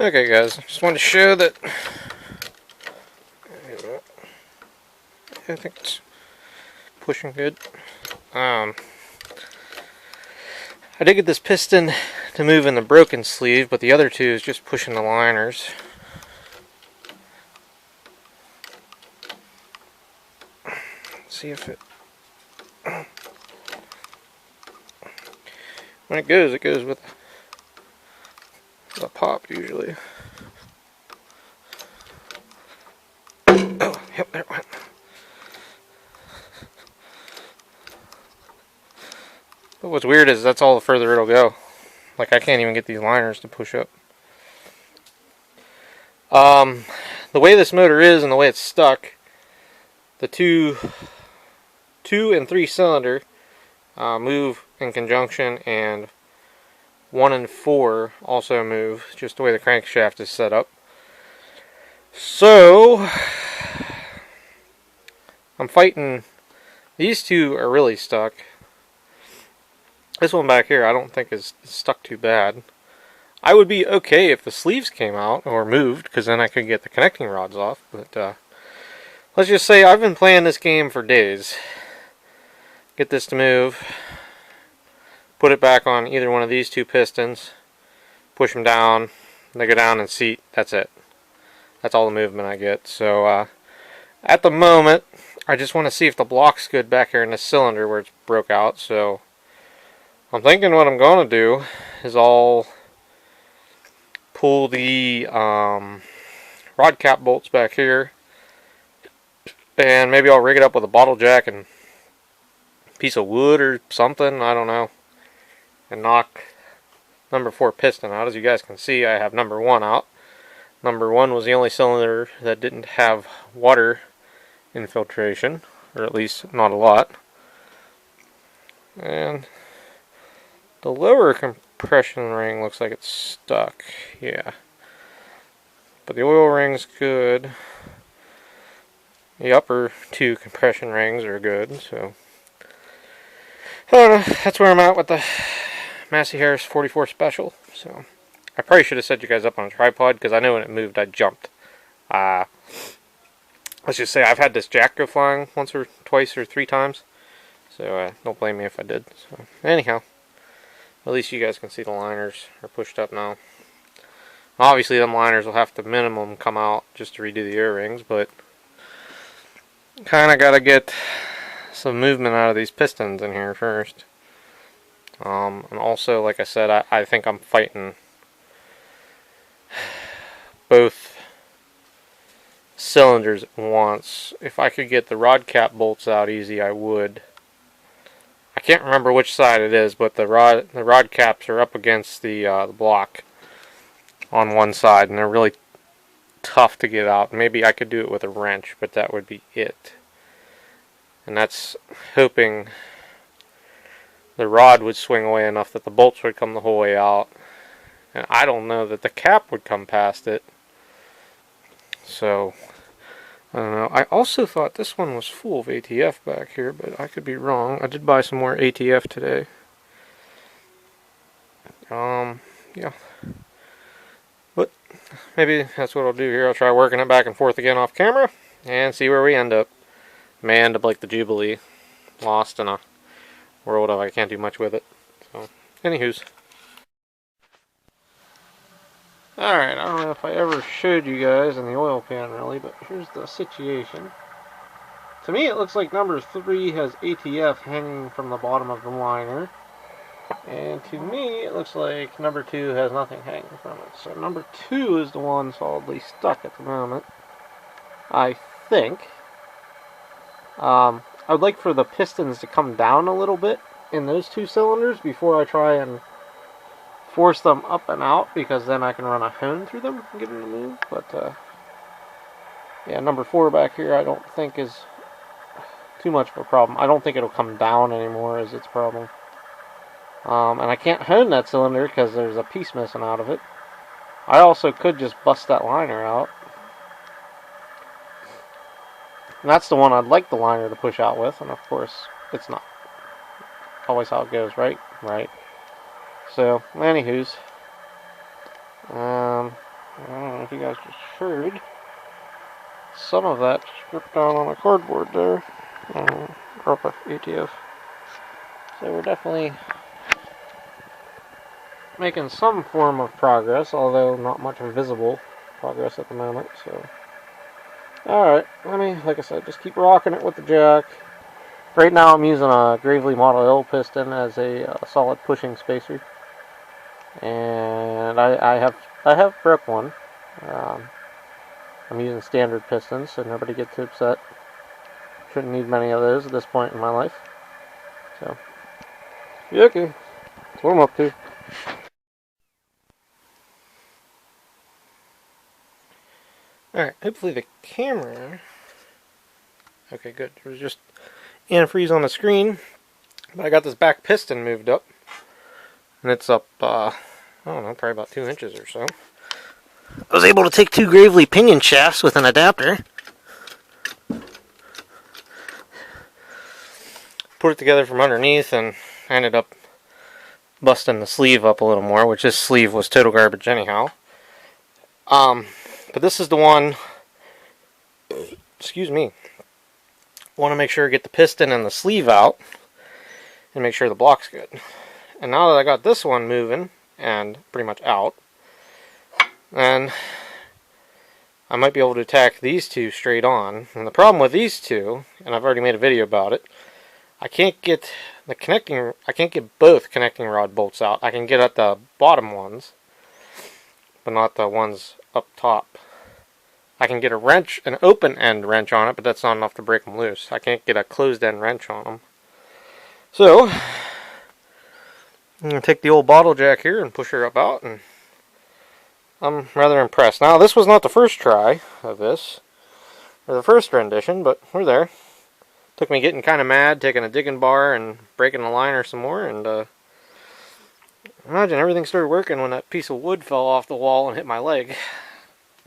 Okay guys, just wanted to show that I think it's pushing good. I did get this piston to move in the broken sleeve, but the other two is just pushing the liners. Let's see if it... When it goes with a pop usually. Oh, yep, there it went. But what's weird is that's all the further it'll go. Like, I can't even get these liners to push up. The way this motor is and the way it's stuck, the two and 3 cylinder move in conjunction, and 1 and 4 also move, just the way the crankshaft is set up. So I'm fighting. These two are really stuck. This one back here I don't think is stuck too bad. I would be okay if the sleeves came out or moved, because then I could get the connecting rods off. But let's just say I've been playing this game for days. Get this to move. Put it back on either one of these two pistons. Push them down. They go down and seat. That's it. That's all the movement I get. So at the moment, I just want to see if the block's good back here in this cylinder where it's broke out. So I'm thinking what I'm going to do is I'll pull the rod cap bolts back here, and maybe I'll rig it up with a bottle jack and a piece of wood or something, I don't know, and knock number 4 piston out. As you guys can see, I have number 1 out. Number 1 was the only cylinder that didn't have water infiltration, or at least not a lot. And the lower compression ring looks like it's stuck. Yeah. But the oil ring's good. The upper 2 compression rings are good, so I don't know. That's where I'm at with the Massey Harris 44 Special. So I probably should have set you guys up on a tripod, because I know when it moved I jumped. Let's just say I've had this jack go flying once or twice or 3 times. So don't blame me if I did. So anyhow, at least you guys can see the liners are pushed up now. Obviously, them liners will have to minimum come out just to redo the O-rings, but kind of got to get some movement out of these pistons in here first. And also, like I said, I think I'm fighting both cylinders at once. If I could get the rod cap bolts out easy, I would. I can't remember which side it is, but the rod caps are up against the block on one side, and they're really tough to get out. Maybe I could do it with a wrench, but that would be it. And that's hoping the rod would swing away enough that the bolts would come the whole way out. And I don't know that the cap would come past it. So I don't know. I also thought this one was full of ATF back here, but I could be wrong. I did buy some more ATF today. Yeah. But maybe that's what I'll do here. I'll try working it back and forth again off camera and see where we end up. May end up like the Jubilee, lost in a world of I can't do much with it. So, anywho's. Alright, I don't know if I ever showed you guys in the oil pan really, but here's the situation. To me it looks like number 3 has ATF hanging from the bottom of the liner. And to me it looks like number 2 has nothing hanging from it. So number 2 is the one solidly stuck at the moment, I think. I would like for the pistons to come down a little bit in those 2 cylinders before I try and force them up and out, because then I can run a hone through them and get them to move. But yeah, number 4 back here I don't think is too much of a problem. I don't think it'll come down anymore is its problem. And I can't hone that cylinder because there's a piece missing out of it. I also could just bust that liner out. And that's the one I'd like the liner to push out with, and of course it's not. Always how it goes, right? Right. So, anywho's, I don't know if you guys just heard some of that stripped down on a cardboard there. Or up a ATF. So we're definitely making some form of progress, although not much visible progress at the moment. So, alright, let me, like I said, just keep rocking it with the jack. Right now I'm using a Gravely Model L piston as a solid pushing spacer. And I have broke one. I'm using standard pistons, so nobody gets too upset. Shouldn't need many of those at this point in my life. So, yeah, okay. That's what I'm up to. Alright, hopefully the camera... Okay, good. There was just antifreeze on the screen. But I got this back piston moved up. And it's up, I don't know, probably about 2 inches or so. I was able to take 2 Gravely pinion shafts with an adapter. Put it together from underneath, and I ended up busting the sleeve up a little more, which this sleeve was total garbage anyhow. But this is the one, excuse me, want to make sure I get the piston and the sleeve out and make sure the block's good. And now that I got this one moving and pretty much out, then I might be able to tack these two straight on. And the problem with these two, and I've already made a video about it, I can't get both connecting rod bolts out. I can get at the bottom ones, but not the ones up top. I can get a wrench, an open end wrench on it, but that's not enough to break them loose. I can't get a closed end wrench on them. So, I'm going to take the old bottle jack here and push her up out, and I'm rather impressed. Now, this was not the first try of this, or the first rendition, but we're there. Took me getting kind of mad, taking a digging bar and breaking the liner some more, and imagine everything started working when that piece of wood fell off the wall and hit my leg.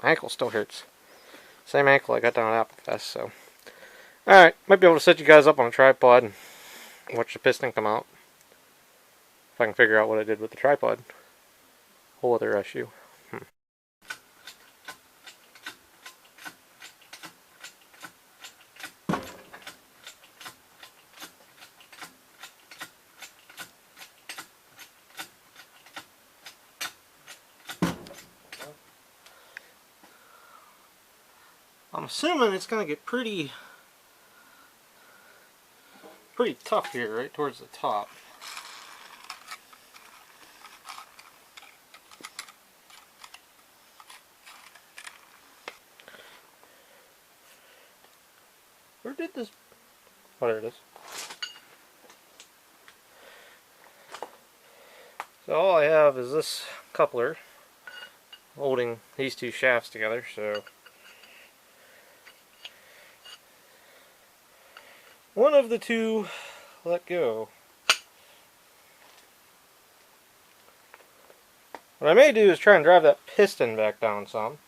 My ankle still hurts. Same ankle I got down at Apple Fest, so. Alright, might be able to set you guys up on a tripod and watch the piston come out. If I can figure out what I did with the tripod. Whole other issue. I'm assuming it's going to get pretty tough here, right towards the top. Where did this... Oh, there it is. So all I have is this coupler holding these two shafts together, so one of the two let go. What I may do is try and drive that piston back down some.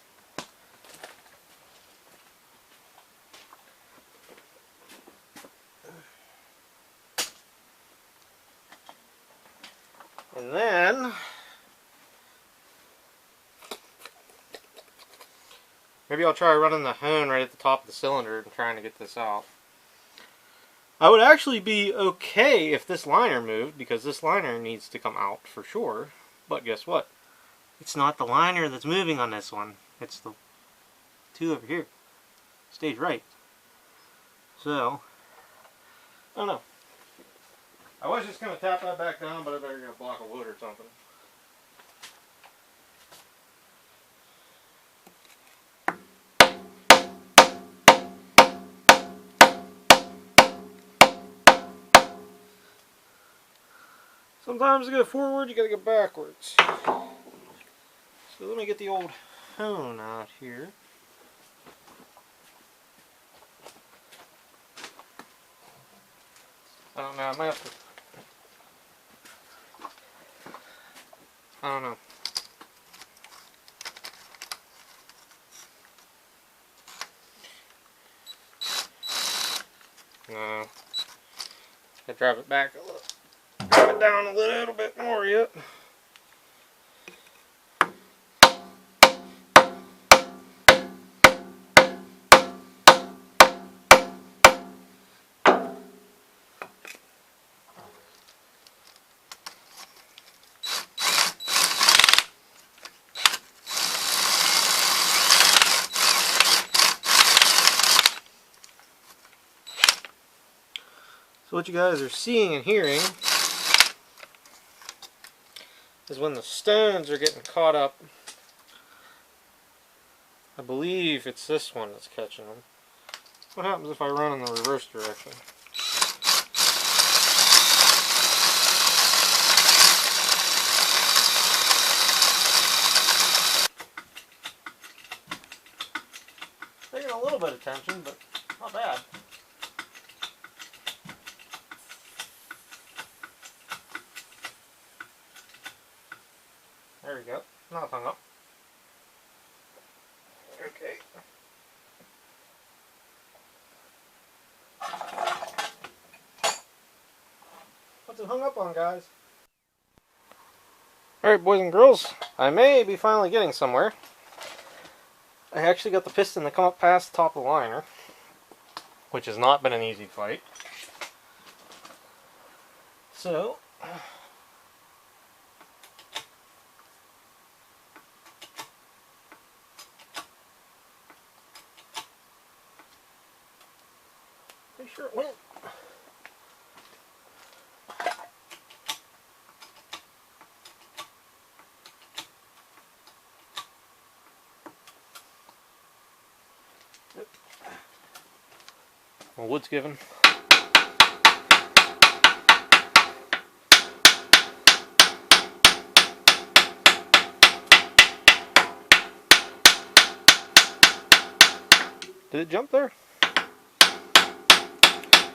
And then maybe I'll try running the hone right at the top of the cylinder and trying to get this out. I would actually be okay if this liner moved, because this liner needs to come out for sure. But guess what? It's not the liner that's moving on this one. It's the two over here. Stage right. So, I don't know. I was just going to tap that back down, but I better get a block of wood or something. Sometimes to go forward, you gotta go backwards. So let me get the old hone out here. I don't know, I might have to... I don't know. No. I drive it back a little. Drive it down a little bit more yet. So what you guys are seeing and hearing is when the stones are getting caught up. I believe it's this one that's catching them. What happens if I run in the reverse direction? Taking a little bit of tension, but not bad. There we go. Now it's hung up. Okay. What's it hung up on, guys? Alright, boys and girls, I may be finally getting somewhere. I actually got the piston to come up past the top of the liner, which has not been an easy fight. So, pretty sure it went. Well, wood's given. Did it jump there?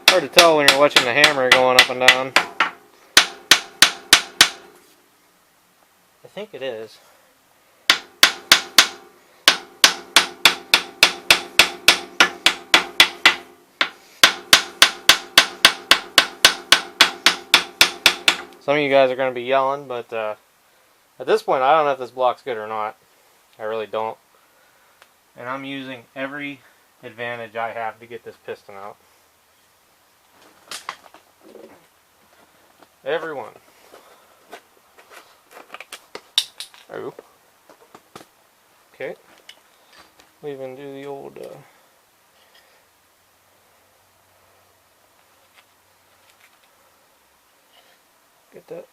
Hard to tell when you're watching the hammer going up and down. I think it is. Some of you guys are going to be yelling, but at this point I don't know if this block's good or not. I really don't. And I'm using every advantage I have to get this piston out. Everyone. Oh. Okay. We even do the old get that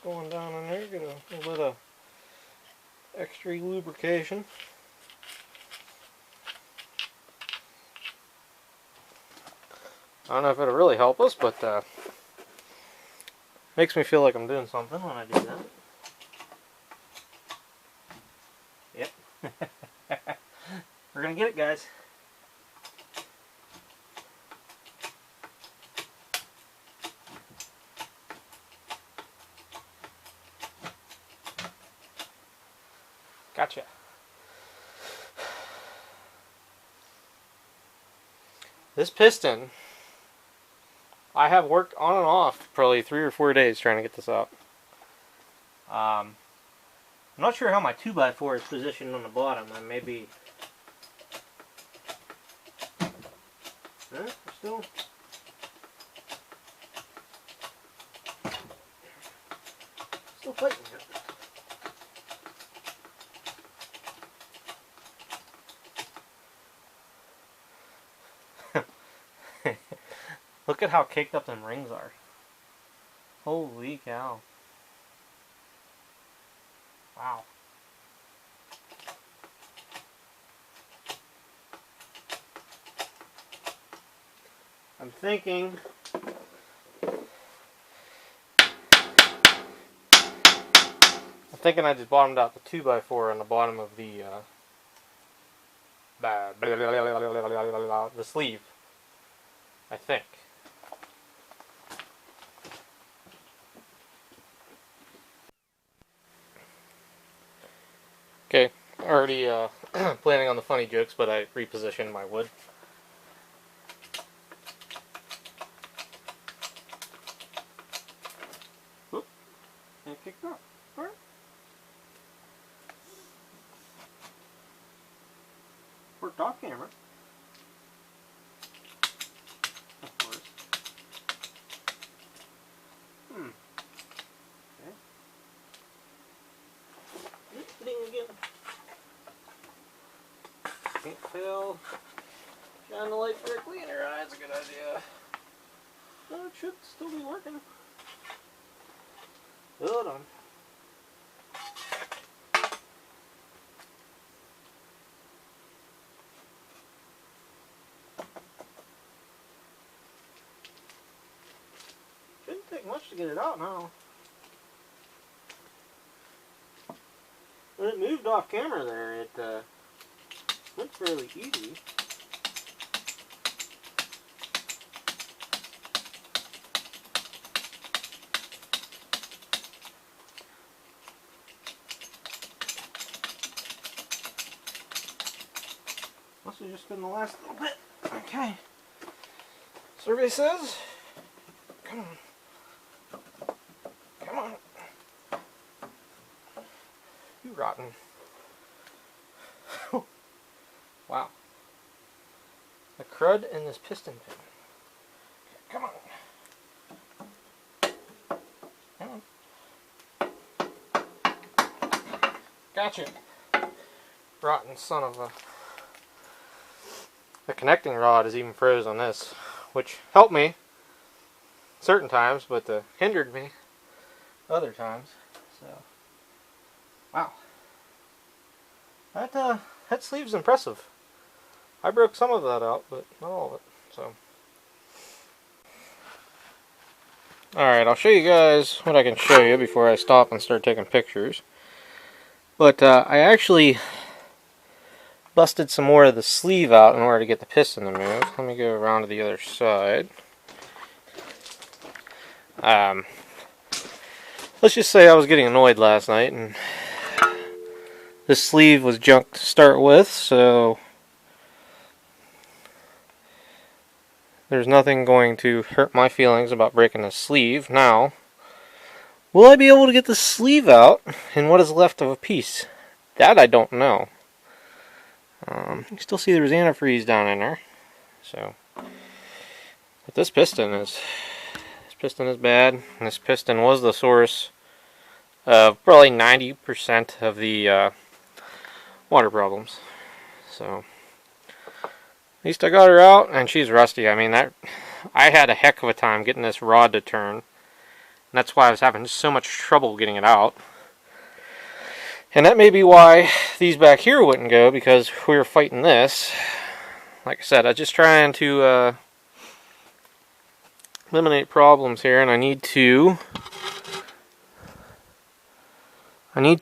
going down in there, get a little bit of extra lubrication. I don't know if it'll really help us, but makes me feel like I'm doing something when I do that. Yep. We're gonna get it, guys. Gotcha. This piston, I have worked on and off probably 3 or 4 days trying to get this out. I'm not sure how my 2x4 is positioned on the bottom. I may be... Still... Still fighting it. Look at how caked up them rings are. Holy cow. Wow. I'm thinking I just bottomed out the 2x4 on the bottom of the sleeve. I think. Okay, already planning on the funny jokes, but I repositioned my wood. Whoop, and it kicked off. Alright. Worked off camera. Of course. Okay. Ding again. Can't fail. Shine the light directly in her eye, it's a good idea. Oh, it should still be working. Hold on. Shouldn't take much to get it out now. When it moved off camera there, it went fairly easy. Must have just been the last little bit. Okay. Survey says, come on. Come on. You rotten. Wow. The crud in this piston pin. Come on. Come on. Gotcha. Rotten son of a... The connecting rod is even froze on this, which helped me certain times, but hindered me other times. So, wow, that sleeve's impressive. I broke some of that out, but not all of it. So, all right, I'll show you guys what I can show you before I stop and start taking pictures. But I actually busted some more of the sleeve out in order to get the piston to move. Let me go around to the other side. Let's just say I was getting annoyed last night, and this sleeve was junk to start with, so there's nothing going to hurt my feelings about breaking the sleeve. Now, will I be able to get the sleeve out in what is left of a piece? That I don't know. You still see there's antifreeze down in there, so. But this piston is bad. And this piston was the source of probably 90% of the water problems. So at least I got her out, and she's rusty. I mean, I had a heck of a time getting this rod to turn, and that's why I was having so much trouble getting it out. And that may be why these back here wouldn't go, because we were fighting this. Like I said, I'm just trying to eliminate problems here, and I need to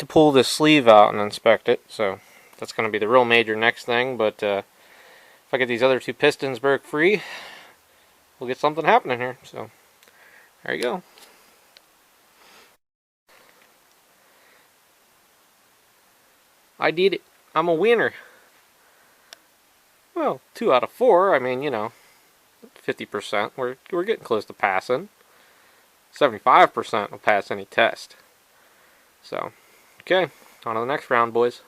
pull this sleeve out and inspect it. So that's going to be the real major next thing. But if I get these other two pistons broke free, we'll get something happening here. So there you go. I did it. I'm a winner. Well, 2 out of 4. I mean, you know, 50%. We're getting close to passing. 75% will pass any test. So, okay, on to the next round, boys.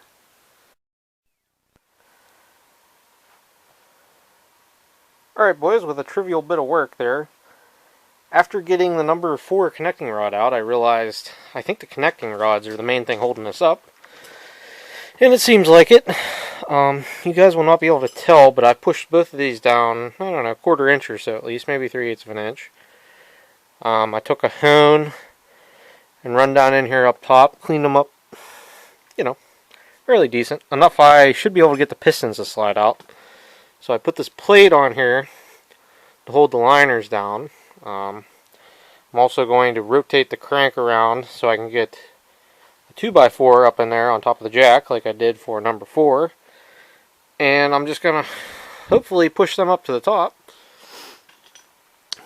Alright, boys, with a trivial bit of work there. After getting the number 4 connecting rod out, I realized I think the connecting rods are the main thing holding us up. And it seems like it. You guys will not be able to tell, but I pushed both of these down, I don't know, 1/4 inch or so at least, maybe 3/8 of an inch. I took a hone and run down in here up top, cleaned them up, you know, fairly decent. Enough I should be able to get the pistons to slide out. So I put this plate on here to hold the liners down. I'm also going to rotate the crank around so I can get 2x4 up in there on top of the jack like I did for number 4, and I'm just gonna hopefully push them up to the top.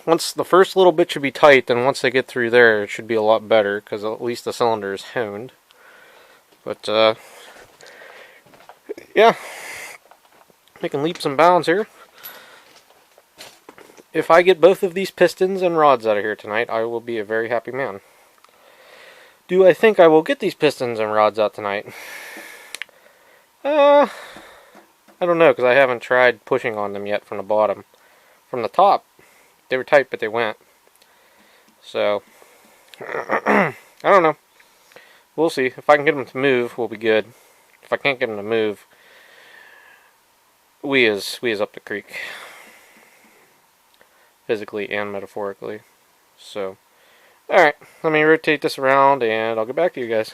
Once the first little bit should be tight, then once they get through there it should be a lot better, because at least the cylinder is honed. But yeah, making leaps and bounds here. If I get both of these pistons and rods out of here tonight, I will be a very happy man. Do I think I will get these pistons and rods out tonight? I don't know, because I haven't tried pushing on them yet from the bottom. From the top, they were tight, but they went. So, I don't know. We'll see. If I can get them to move, we'll be good. If I can't get them to move, we is up the creek. physically and metaphorically. So, alright, let me rotate this around and I'll get back to you guys.